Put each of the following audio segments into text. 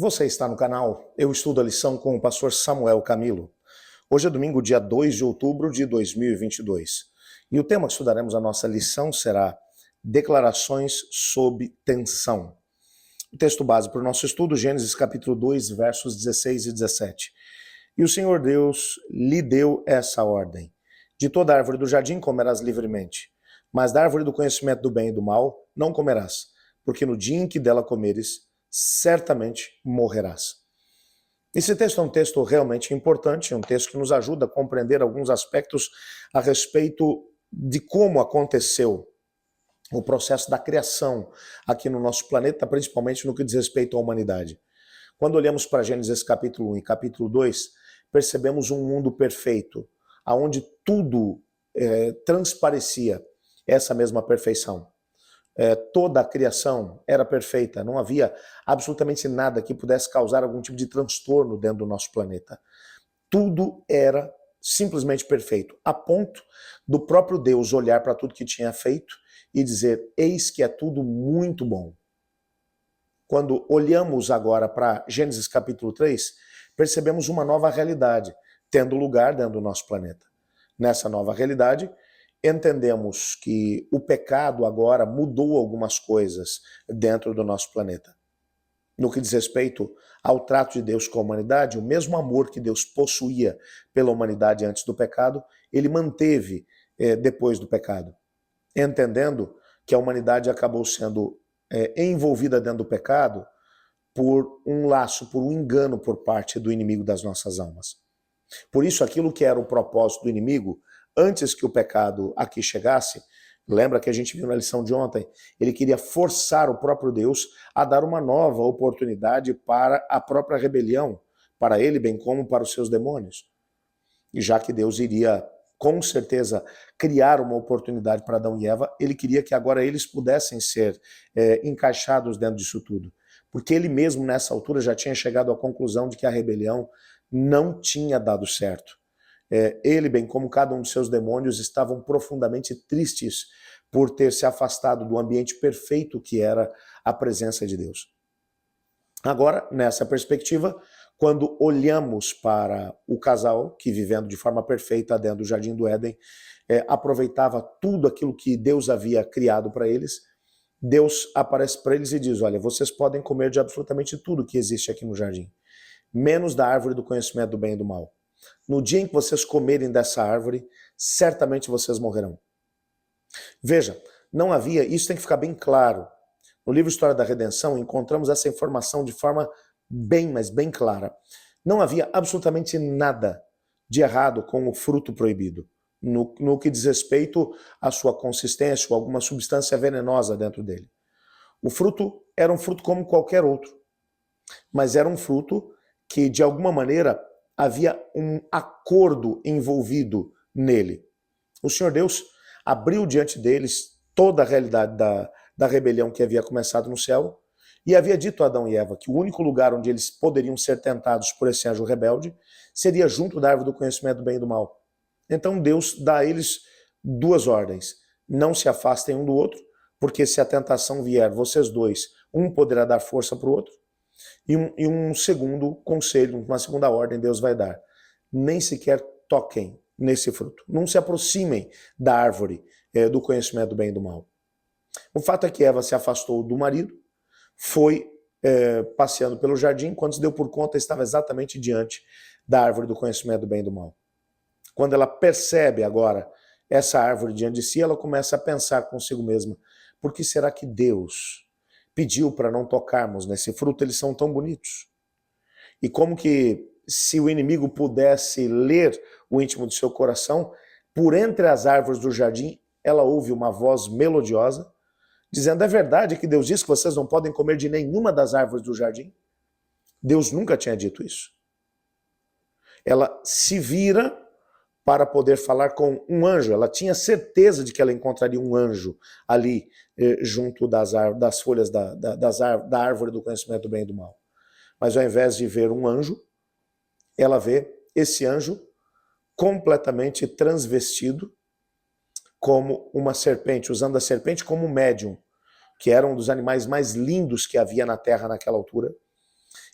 Você está no canal Eu Estudo a Lição com o pastor Samuel Camilo. Hoje é domingo, dia 2 de outubro de 2022. E o tema que estudaremos a nossa lição será Declarações sob tensão. O texto base para o nosso estudo, Gênesis capítulo 2, versos 16 e 17. E o Senhor Deus lhe deu essa ordem: de toda árvore do jardim comerás livremente, mas da árvore do conhecimento do bem e do mal não comerás, porque no dia em que dela comeres, certamente morrerás. Esse texto é um texto realmente importante, é um texto que nos ajuda a compreender alguns aspectos a respeito de como aconteceu o processo da criação aqui no nosso planeta, principalmente no que diz respeito à humanidade. Quando olhamos para Gênesis capítulo 1 e capítulo 2, percebemos um mundo perfeito, onde tudo transparecia essa mesma perfeição. Toda a criação era perfeita, não havia absolutamente nada que pudesse causar algum tipo de transtorno dentro do nosso planeta. Tudo era simplesmente perfeito, a ponto do próprio Deus olhar para tudo que tinha feito e dizer: eis que é tudo muito bom. Quando olhamos agora para Gênesis capítulo 3, percebemos uma nova realidade tendo lugar dentro do nosso planeta. Nessa nova realidade, entendemos que o pecado agora mudou algumas coisas dentro do nosso planeta. No que diz respeito ao trato de Deus com a humanidade, o mesmo amor que Deus possuía pela humanidade antes do pecado, ele manteve depois do pecado. Entendendo que a humanidade acabou sendo envolvida dentro do pecado por um laço, por um engano por parte do inimigo das nossas almas. Por isso, aquilo que era o propósito do inimigo, antes que o pecado aqui chegasse, lembra que a gente viu na lição de ontem, ele queria forçar o próprio Deus a dar uma nova oportunidade para a própria rebelião, para ele bem como para os seus demônios. E já que Deus iria, com certeza, criar uma oportunidade para Adão e Eva, ele queria que agora eles pudessem ser encaixados dentro disso tudo. Porque ele mesmo, nessa altura, já tinha chegado à conclusão de que a rebelião não tinha dado certo. Ele, bem como cada um de seus demônios, estavam profundamente tristes por ter se afastado do ambiente perfeito que era a presença de Deus. Agora, nessa perspectiva, quando olhamos para o casal que, vivendo de forma perfeita dentro do Jardim do Éden, aproveitava tudo aquilo que Deus havia criado para eles, Deus aparece para eles e diz: olha, vocês podem comer de absolutamente tudo que existe aqui no jardim, menos da árvore do conhecimento do bem e do mal. No dia em que vocês comerem dessa árvore, certamente vocês morrerão. Veja, não havia, isso tem que ficar bem claro. No livro História da Redenção, encontramos essa informação de forma bem, mas bem clara. Não havia absolutamente nada de errado com o fruto proibido, no que diz respeito à sua consistência ou alguma substância venenosa dentro dele. O fruto era um fruto como qualquer outro, mas era um fruto que, de alguma maneira, havia um acordo envolvido nele. O Senhor Deus abriu diante deles toda a realidade da rebelião que havia começado no céu e havia dito a Adão e Eva que o único lugar onde eles poderiam ser tentados por esse anjo rebelde seria junto da árvore do conhecimento do bem e do mal. Então Deus dá a eles duas ordens: não se afastem um do outro, porque se a tentação vier, vocês dois, um poderá dar força para o outro. E um segundo conselho, uma segunda ordem Deus vai dar: nem sequer toquem nesse fruto, não se aproximem da árvore do conhecimento do bem e do mal. O fato é que Eva se afastou do marido, foi passeando pelo jardim, quando se deu por conta estava exatamente diante da árvore do conhecimento do bem e do mal. Quando ela percebe agora essa árvore diante de si, ela começa a pensar consigo mesma: por que será que Deus pediu para não tocarmos nesse fruto? Eles são tão bonitos. E como que, se o inimigo pudesse ler o íntimo do seu coração, por entre as árvores do jardim, ela ouve uma voz melodiosa, dizendo: é verdade que Deus disse que vocês não podem comer de nenhuma das árvores do jardim? Deus nunca tinha dito isso. Ela se vira para poder falar com um anjo. Ela tinha certeza de que ela encontraria um anjo ali junto das folhas da árvore do conhecimento do bem e do mal. Mas ao invés de ver um anjo, ela vê esse anjo completamente transvestido como uma serpente, usando a serpente como médium, que era um dos animais mais lindos que havia na terra naquela altura.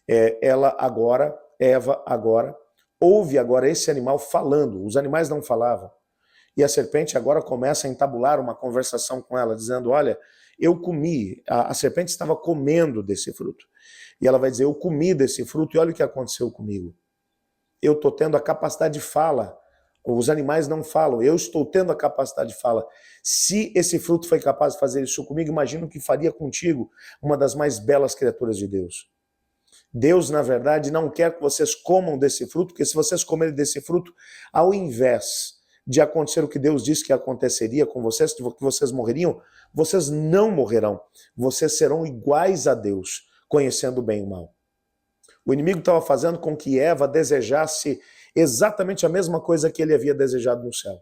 Eva agora, ouve agora esse animal falando. Os animais não falavam. E a serpente agora começa a entabular uma conversação com ela, dizendo, olha, eu comi, a serpente estava comendo desse fruto. E ela vai dizer, eu comi desse fruto e olha o que aconteceu comigo. Eu estou tendo a capacidade de fala. Os animais não falam, eu estou tendo a capacidade de fala. Se esse fruto foi capaz de fazer isso comigo, imagino o que faria contigo, uma das mais belas criaturas de Deus. Deus, na verdade, não quer que vocês comam desse fruto, porque se vocês comerem desse fruto, ao invés de acontecer o que Deus disse que aconteceria com vocês, que vocês morreriam, vocês não morrerão. Vocês serão iguais a Deus, conhecendo o bem e o mal. O inimigo estava fazendo com que Eva desejasse exatamente a mesma coisa que ele havia desejado no céu.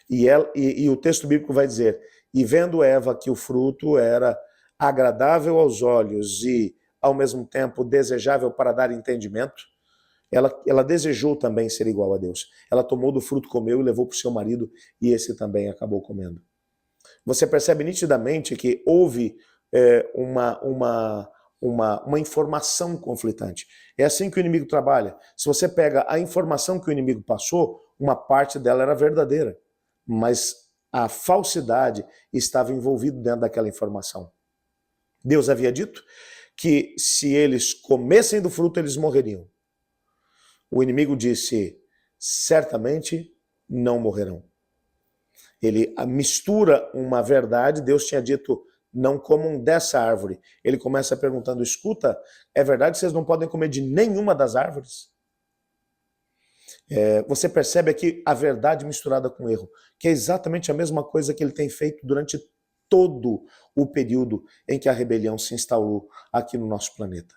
E o texto bíblico vai dizer, e vendo Eva que o fruto era agradável aos olhos e, ao mesmo tempo, desejável para dar entendimento, ela desejou também ser igual a Deus. Ela tomou do fruto, comeu e levou para o seu marido, e esse também acabou comendo. Você percebe nitidamente que houve uma informação conflitante. É assim que o inimigo trabalha. Se você pega a informação que o inimigo passou, uma parte dela era verdadeira, mas a falsidade estava envolvida dentro daquela informação. Deus havia dito que se eles comessem do fruto, eles morreriam. O inimigo disse, certamente não morrerão. Ele mistura uma verdade, Deus tinha dito, não comam dessa árvore. Ele começa perguntando, escuta, é verdade que vocês não podem comer de nenhuma das árvores? Você percebe aqui a verdade misturada com erro, que é exatamente a mesma coisa que ele tem feito durante todo o período em que a rebelião se instalou aqui no nosso planeta.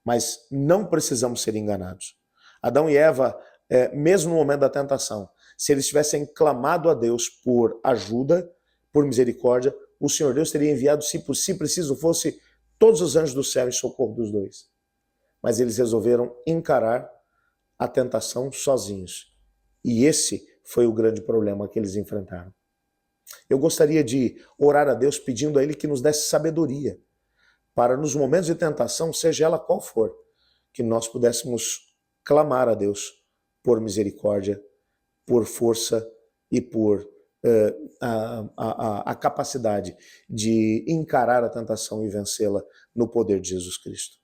Mas não precisamos ser enganados. Adão e Eva, mesmo no momento da tentação, se eles tivessem clamado a Deus por ajuda, por misericórdia, o Senhor Deus teria enviado, se preciso fosse, todos os anjos do céu em socorro dos dois. Mas eles resolveram encarar a tentação sozinhos. E esse foi o grande problema que eles enfrentaram. Eu gostaria de orar a Deus pedindo a Ele que nos desse sabedoria para nos momentos de tentação, seja ela qual for, que nós pudéssemos clamar a Deus por misericórdia, por força e por a capacidade de encarar a tentação e vencê-la no poder de Jesus Cristo.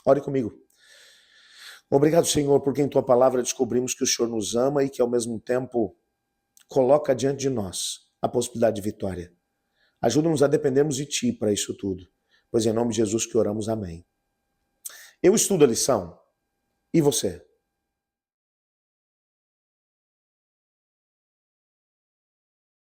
Ore comigo. Obrigado, Senhor, porque em Tua palavra descobrimos que o Senhor nos ama e que ao mesmo tempo coloca diante de nós a possibilidade de vitória. Ajuda-nos a dependermos de Ti para isso tudo, pois em nome de Jesus que oramos, amém. Eu estudo a lição, e você?